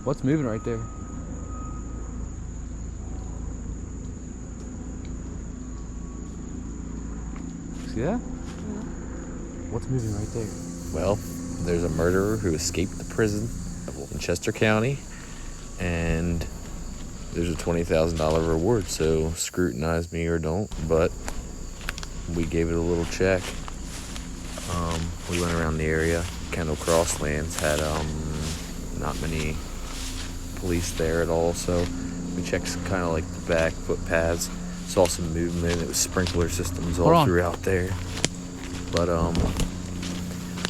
What's moving right there? See that? Yeah. What's moving right there? Well, there's a murderer who escaped the prison in Chester County, and there's a $20,000 reward, so scrutinize me or don't, but we gave it a little check. We went around the area. Kendall Crosslands had not many police there at all, so we checked kind of like the back footpaths, saw some movement. It was sprinkler systems all throughout there, but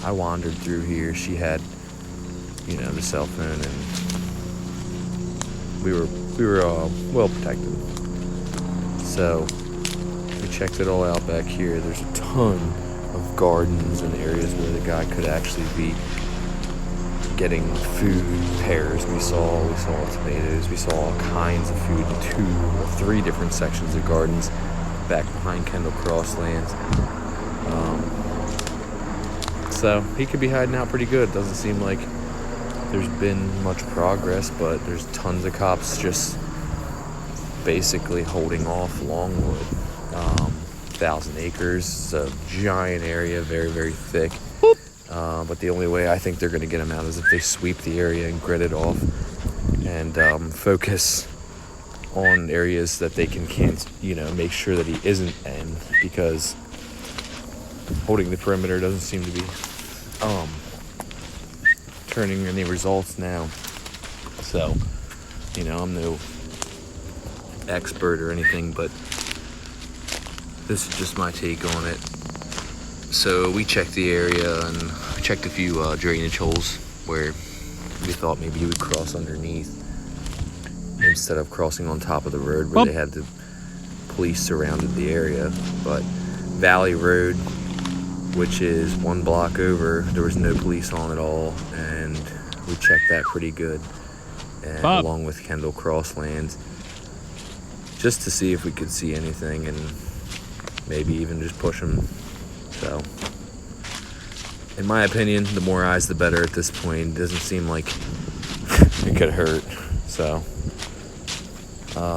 I wandered through here. She had, you know, the cell phone, and we were well protected. So we checked it all out back here. There's a ton of gardens and areas where the guy could actually be getting food, pears. We saw tomatoes. We saw all kinds of food in 2 or 3 different sections of gardens back behind Kendall Crosslands. So he could be hiding out pretty good. Doesn't seem like there's been much progress, but there's tons of cops just basically holding off Longwood. 1,000 acres. It's a giant area, very, very thick. But the only way I think they're going to get him out is if they sweep the area and grid it off and focus on areas that they can, you know, make sure that he isn't in, because holding the perimeter doesn't seem to be turning any results now. So, you know, I'm no expert or anything, but this is just my take on it. So we checked the area and checked a few drainage holes where we thought maybe he would cross underneath instead of crossing on top of the road where they had the police surrounded the area. But Valley Road, which is 1 block over, there was no police on at all, and we checked that pretty good, and along with Kendall Crosslands, just to see if we could see anything and maybe even just push him. So, in my opinion, the more eyes the better at this point. It doesn't seem like it could hurt. So,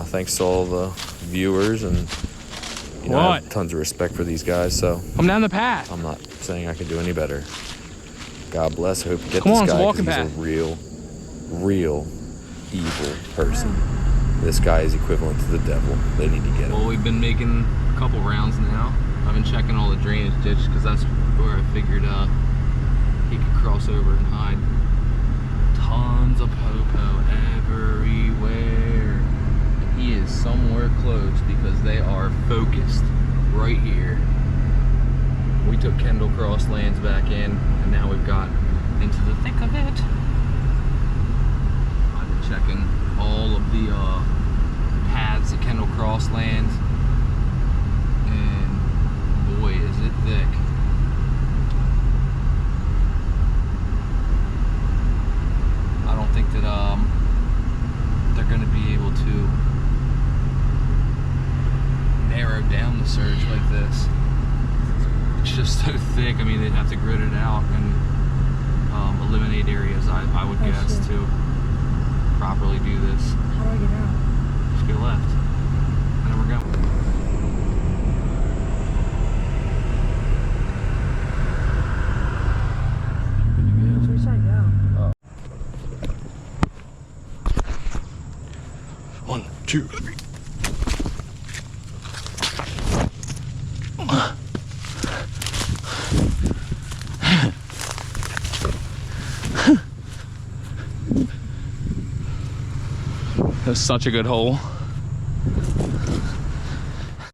thanks to all the viewers, and you know, I have tons of respect for these guys. So I'm down the path. I'm not saying I could do any better. God bless. I hope you get Come this on, guy, walking because he's a real evil person. This guy is equivalent to the devil. They need to get him. Well, we've been making a couple rounds now. I've been checking all the drainage ditch because that's where I figured he could cross over and hide. Tons of popo everywhere. And he is somewhere close because they are focused right here. We took Kendall Crosslands back in, and now we've got into the thick of it. I've been checking all of the paths at Kendall Crosslands, and boy is it thick. I don't think that they're going to be able to narrow down the search like this. It's just so thick. I mean, they'd have to grid it out and eliminate areas, I would guess, to properly do this. How do I get out? Just go left. And then we're going. Where should I go? 1, 2, 3. That's such a good hole.